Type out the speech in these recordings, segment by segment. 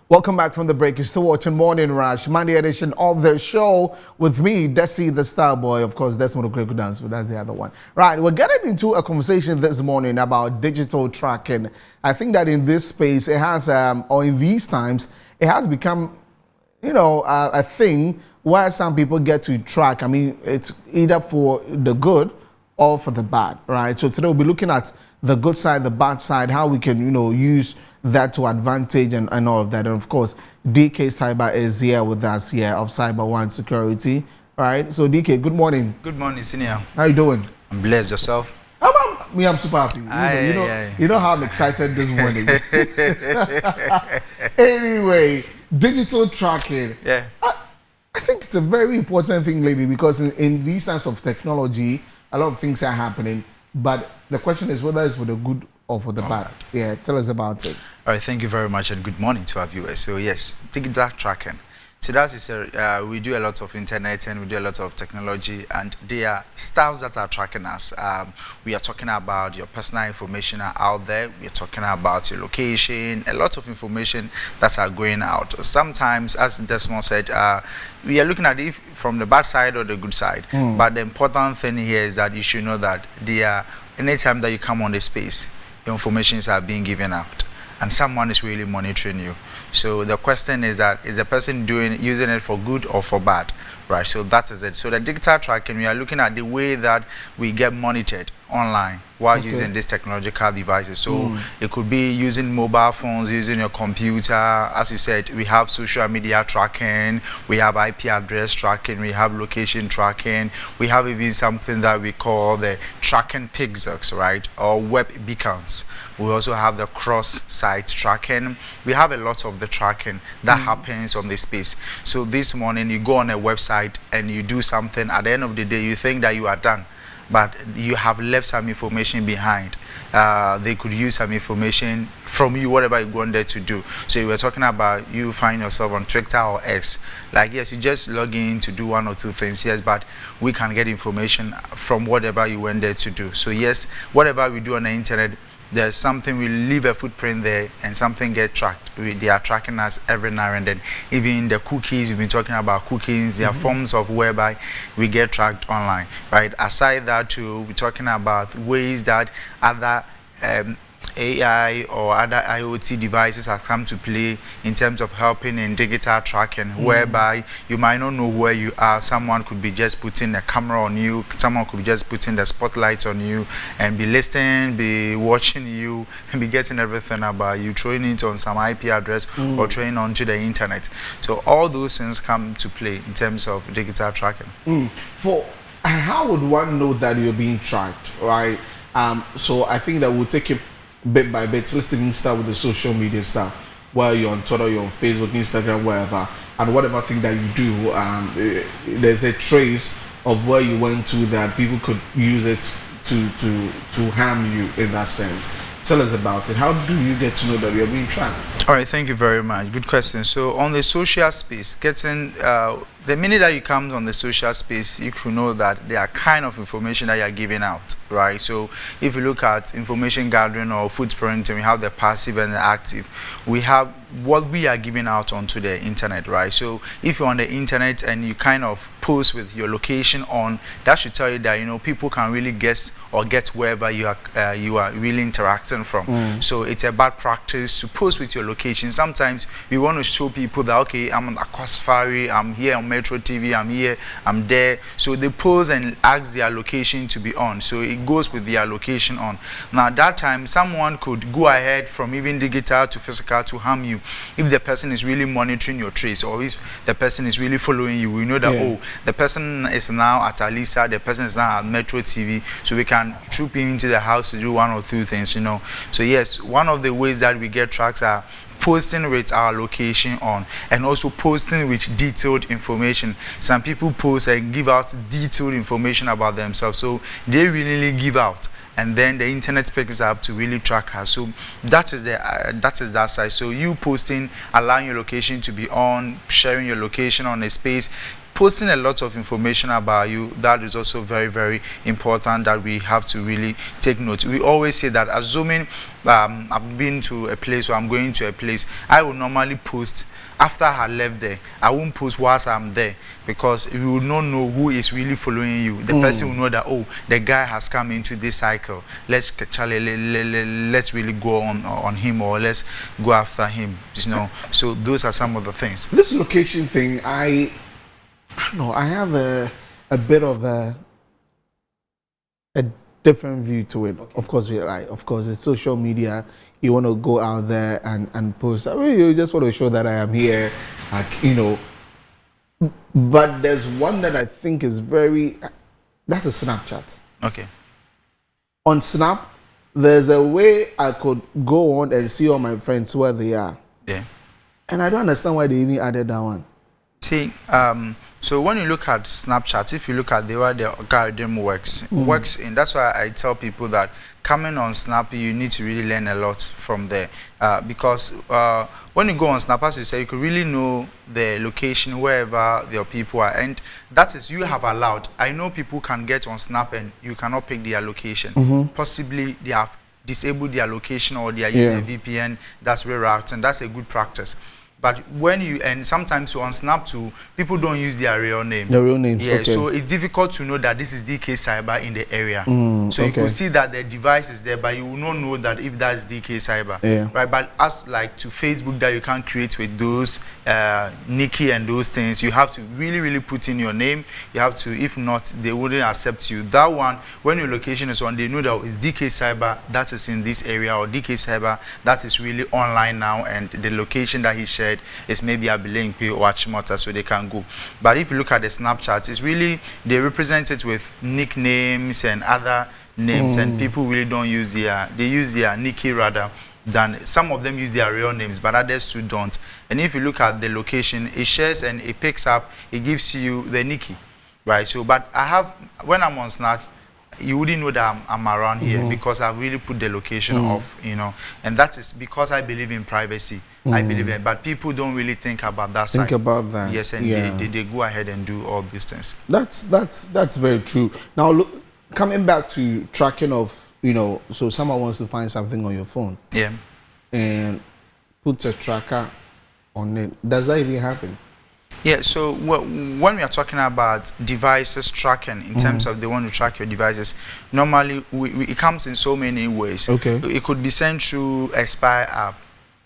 Welcome back from the break. You're still watching Morning Rush, Monday edition of the show with me, Desi the Star Boy. Of course, Desmond Okreku Dance, but that's the other one. Right, we're getting into a conversation this morning about digital tracking. I think that in this space, it has, or in these times, it has become, a thing where some people get to track. I mean, it's either for the good or for the bad, right? So today we'll be looking at the good side, the bad side, how we can, use that to advantage and all of that. And of course, DK Cyber is here with us here of Cyber One Security. All right. So DK, good morning. Good morning, Senior. How you doing? I'm blessed. Yourself? I'm super happy. You know how I'm excited this morning. Anyway, digital tracking. Yeah. I think it's a very important thing, lady, because in these times of technology, a lot of things are happening. But the question is whether it's for the good or for the bad. Yeah, tell us about it. All right, thank you very much and good morning to our viewers. So yes, digital tracking. So that is we do a lot of internet and we do a lot of technology, and there are styles that are tracking us. We are talking about your personal information are out there. We are talking about your location, a lot of information that are going out. Sometimes, as Desmond said, we are looking at it from the bad side or the good side. But the important thing here is that you should know that anytime that you come on the space, your informations are being given out, and someone is really monitoring you. So the question is that, is the person using it for good or for bad, right? So that is it. So the digital tracking, we are looking at the way that we get monitored online while using these technological devices. So it could be using mobile phones, using your computer. As you said, we have social media tracking, we have IP address tracking, we have location tracking, we have even something that we call the tracking pixels, right? Or web beacons. We also have the cross-site tracking. We have a lot of the tracking that happens on the space. So this morning you go on a website and you do something. At the end of the day, you think that you are done, but you have left some information behind. They could use some information from you, whatever you wanted to do. So you were talking about you find yourself on Twitter or X. Like, yes, you just log in to do one or two things, yes, but we can get information from whatever you went there to do. So yes, whatever we do on the internet, there's something, we leave a footprint there and something get tracked. They are tracking us every now and then. Even the cookies, we've been talking about cookies, there are forms of whereby we get tracked online, right? Aside that too, we're talking about ways that other AI or other IoT devices have come to play in terms of helping in digital tracking, whereby you might not know where you are. Someone could be just putting a camera on you, someone could be just putting the spotlight on you and be listening, be watching you, and be getting everything about you, throwing it on some IP address or throwing onto the internet. So all those things come to play in terms of digital tracking. How would one know that you're being tracked, right? So I think that we'll take it bit by bit. Let's even start with the social media stuff, where you're on Twitter, you're on Facebook, Instagram, wherever, and whatever thing that you do, there's a trace of where you went to that people could use it to harm you in that sense. Tell us about it. How do you get to know that you're being tracked? All right, thank you very much. Good question. So on the social space, the minute that you come on the social space, you could know that there are kind of information that you are giving out, right? So if you look at information gathering or footprint, and we have the passive and the active, we have what we are giving out onto the internet, right? So if you're on the internet and you kind of post with your location on, that should tell you that people can really guess or get wherever you are really interacting from. So it's a bad practice to post with your location. Sometimes we want to show people that, okay, I'm on Aqua Safari, I'm here on Metro TV, I'm here, I'm there. So they pose and ask their location to be on. So it goes with their location on. Now at that time, someone could go ahead from even digital to physical to harm you. If the person is really monitoring your trace, or if the person is really following you, we know that, oh, the person is now at Alisa, the person is now at Metro TV, so we can troop into the house to do one or two things, So yes, one of the ways that we get tracked are posting with our location on, and also posting with detailed information. Some people post and give out detailed information about themselves, so they really give out, and then the internet picks up to really track us. So that is that side. So you posting, allowing your location to be on, sharing your location on a space, posting a lot of information about you, that is also very, very important that we have to really take note. We always say that, assuming I've been to a place or I'm going to a place, I will normally post after I left there. I won't post whilst I'm there, because you will not know who is really following you. The person will know that, oh, the guy has come into this cycle. Let's really go on him, or let's go after him. You know. So those are some of the things. This location thing, I don't know. I have a bit of a different view to it. Of course, of course, it's social media. You want to go out there and post. I mean, you just want to show that I am here, like, you know. But there's one that I think is that's a Snapchat. Okay. On Snap, there's a way I could go on and see all my friends where they are. Yeah. And I don't understand why they even added that one. See, so when you look at Snapchat, if you look at the way the algorithm works in, that's why I tell people that coming on Snap, you need to really learn a lot from there, because when you go on Snap, as you say, you could really know the location wherever your people are, and that is, you have allowed. I know people can get on Snap and you cannot pick their location. Possibly they have disabled their location, or they are using a VPN that's rerouting, and that's a good practice. But when you, and sometimes on Snap too, people don't use their real name. Their real names, yeah. okay. So it's difficult to know that this is DK Cyber in the area. So okay. you can see that the device is there, but you will not know that if that's DK Cyber. Yeah. Right. But as like to Facebook that you can't create with those Nikki and those things, you have to really put in your name. You have to, if not, they wouldn't accept you. That one, when your location is on, they know that it's DK Cyber that is in this area, or DK Cyber that is really online now, and the location that he shared is maybe Abilingpe or Achimota, so they can go. But if you look at the Snapchat, it's really, they represent it with nicknames and other names, and people really don't use they use their Nikki rather than, some of them use their real names, but others too don't. And if you look at the location, it shares and it picks up, it gives you the Nikki, right? So, but I have, when I'm on Snap, you wouldn't know that I'm around here, because I've really put the location off, you know, and that is because I believe in privacy. I believe in, but people don't really think about that side. Think about that. Yes, and they go ahead and do all these things. That's very true. Now, look, coming back to tracking of, you know, so someone wants to find something on your phone, yeah, and puts a tracker on it. Does that even happen? Yeah, so when we are talking about devices tracking, in terms of they want to track your devices, normally it comes in so many ways. Okay. It could be sent through a spy app,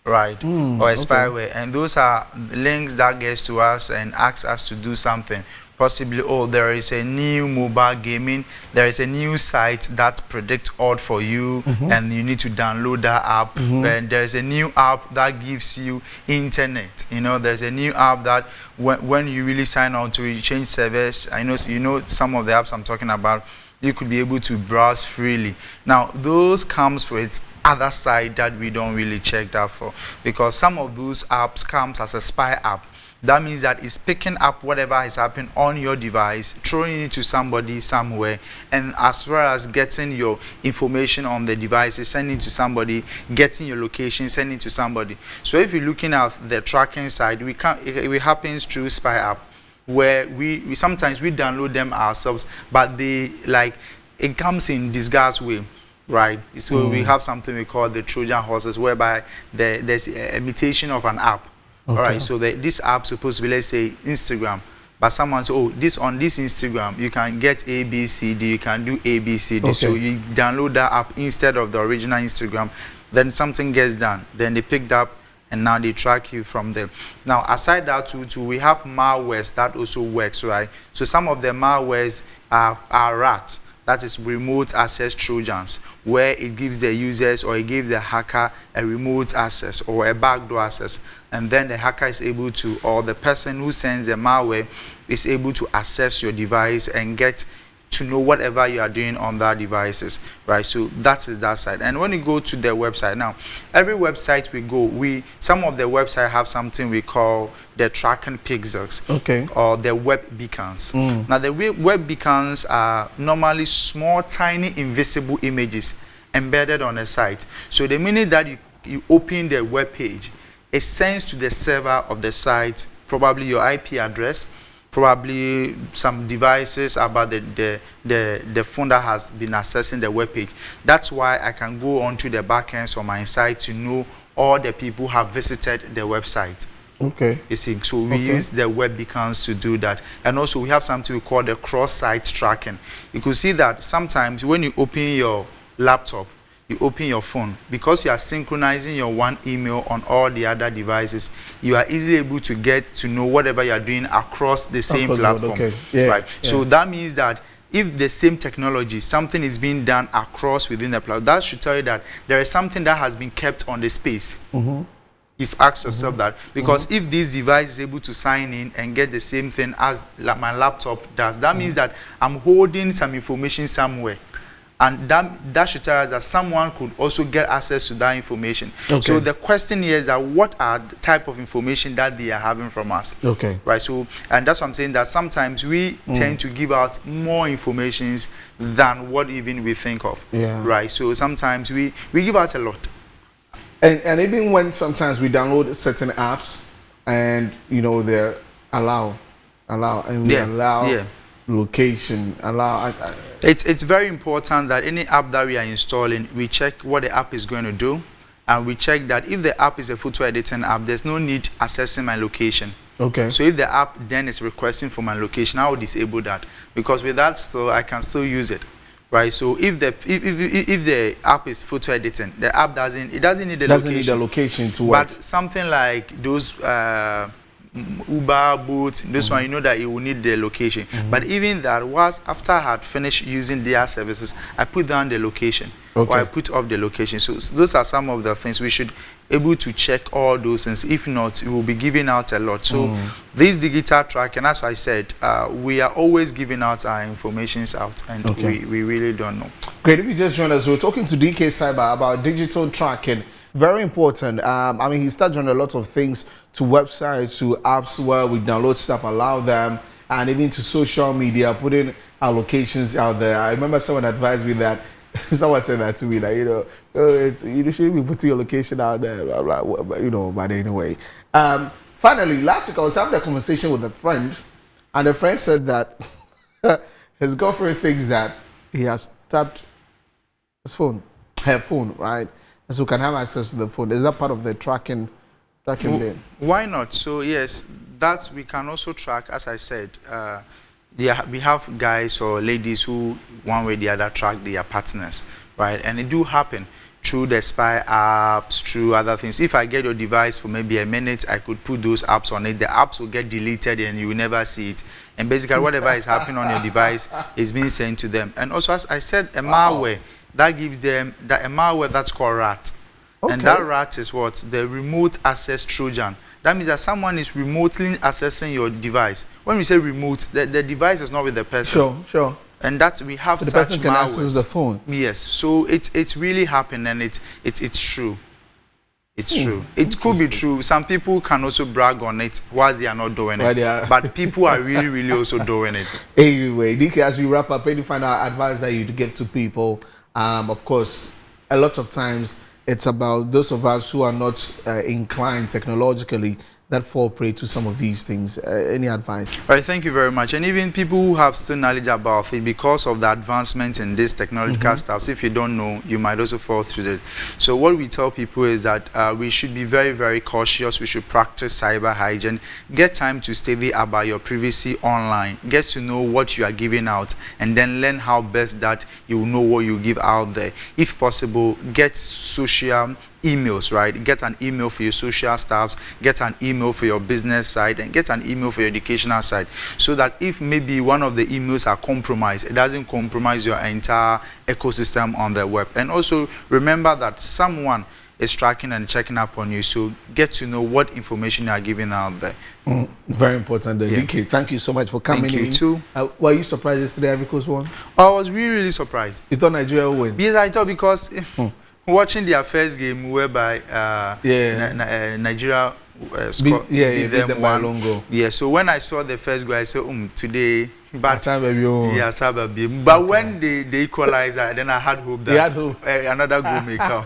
right, or a spyware, and those are links that gets to us and asks us to do something. Possibly, oh, there is a new mobile gaming, there is a new site that predicts odds for you, and you need to download that app. And there's a new app that gives you internet. You know, there's a new app that when you really sign on to it, change service. I know, you know, some of the apps I'm talking about, you could be able to browse freely. Now, those comes with other side that we don't really check that for, because some of those apps comes as a spy app. That means that it's picking up whatever is happening on your device, throwing it to somebody somewhere, and as well as getting your information on the device, sending to somebody, getting your location, sending to somebody. So if you're looking at the tracking side, it happens through spy app, where we sometimes we download them ourselves, but it comes in disguised way. Right, so we have something we call the Trojan horses, whereby there's a imitation of an app. Okay. All right, so this app supposed to be, let's say, Instagram, but someone says, oh, on this Instagram you can get ABCD, you can do ABCD. Okay. So you download that app instead of the original Instagram, then something gets done, then they picked up, and now they track you from there. Now, aside that too, we have malwares that also works, right? So some of the malwares are rats. That is remote access Trojans, where it gives the users, or it gives the hacker a remote access or a backdoor access, and then the hacker is able to, or the person who sends the malware is able to access your device and get to know whatever you are doing on that devices, right? So that is that side. And when you go to the website, now every website we go, some of the website have something we call the tracking pixels, okay, or the web beacons. Now the web beacons are normally small, tiny, invisible images embedded on a site. So the minute that you open the web page, it sends to the server of the site probably your IP address, probably some devices about the phone that has been accessing the web page. That's why I can go onto the backends on my site to know all the people who have visited the website. Okay. You see, so we use the web beacons to do that. And also we have something we call the cross-site tracking. You could see that sometimes when you open your laptop, you open your phone, because you are synchronizing your one email on all the other devices, you are easily able to get to know whatever you are doing across the same platform. Okay. Yeah. Right. Yeah. So that means that if the same technology, something is being done across within the platform, that should tell you that there is something that has been kept on the space. If ask yourself that, because if this device is able to sign in and get the same thing as my laptop does, that means that I'm holding some information somewhere, and that should tell us that someone could also get access to that information. Okay. So the question here is that what are the type of information that they are having from us? Okay. Right. So, and that's what I'm saying, that sometimes we tend to give out more informations than what even we think of. Yeah. Right. So sometimes we give out a lot. And even when sometimes we download certain apps, and you know they allow location, it's very important that any app that we are installing, we check what the app is going to do, and we check that if the app is a photo editing app, there's no need accessing my location. Okay. So if the app then is requesting for my location, I will disable that, because with that still I can still use it. Right, so if the app is photo editing, the app doesn't need the location to work. But something like those Uber, Bolt, this one, you know that it will need the location. But even that, after I had finished using their services, I put down the location. Okay. Or I put off the location. So those are some of the things we should able to check all those things. If not, we will be giving out a lot. So this digital tracking, as I said, we are always giving out our informations out, and we really don't know. Great. If you just joined us, we're talking to DK Cyber about digital tracking. Very important. I mean, he started on a lot of things, to websites, to apps where we download stuff, allow them, and even to social media, putting our locations out there. I remember someone advised me that, someone said that to me, that, you know, you shouldn't be putting your location out there, blah, blah, blah, you know, but anyway. Finally, last week I was having a conversation with a friend, and the friend said that his girlfriend thinks that he has tapped his phone, her phone, right? And so can have access to the phone. Is that part of the tracking bit? Why not? So yes, that we can also track, as I said. Yeah, we have guys or ladies who one way or the other track their partners, right? And it do happen through the spy apps, through other things. If I get your device for maybe a minute, I could put those apps on it. The apps will get deleted and you will never see it. And basically whatever is happening on your device is being sent to them. And also, as I said, a malware that gives them a malware that's called RAT. Okay. And that RAT is what? The remote access Trojan. That means that someone is remotely accessing your device. When we say remote, the device is not with the person. Sure. And that we have so such the person can access the phone. Yes. So it's really happened, and it's true. It's true. It could be true. Some people can also brag on it whilst they are not doing it. But people are really also doing it. Anyway, DK, as we wrap up, any final advice that you'd give to people? Of course, a lot of times it's about those of us who are not inclined technologically that fall prey to some of these things. Any advice? All right, thank you very much. And even people who have still knowledge about it, because of the advancement in this technological stuff, if you don't know, you might also fall through it. So what we tell people is that we should be very cautious. We should practice cyber hygiene. Get time to study about your privacy online. Get to know what you are giving out, and then learn how best that you know what you give out there. If possible, get social emails, right? Get an email for your social staffs, get an email for your business side, and get an email for your educational side, so that if maybe one of the emails are compromised, it doesn't compromise your entire ecosystem on the web. And also remember that someone is tracking and checking up on you, so get to know what information you are giving out there. Very important. DK, thank you so much for coming in. Thank you too. Were you surprised yesterday Ivory Coast won? I was really surprised. You thought Nigeria would win? Yes, I thought, because watching their first game, whereby Nigeria beat them 1-0. Yeah, so when I saw the first goal, I said, today. But but when they equalized, then I had hope that another goal may come.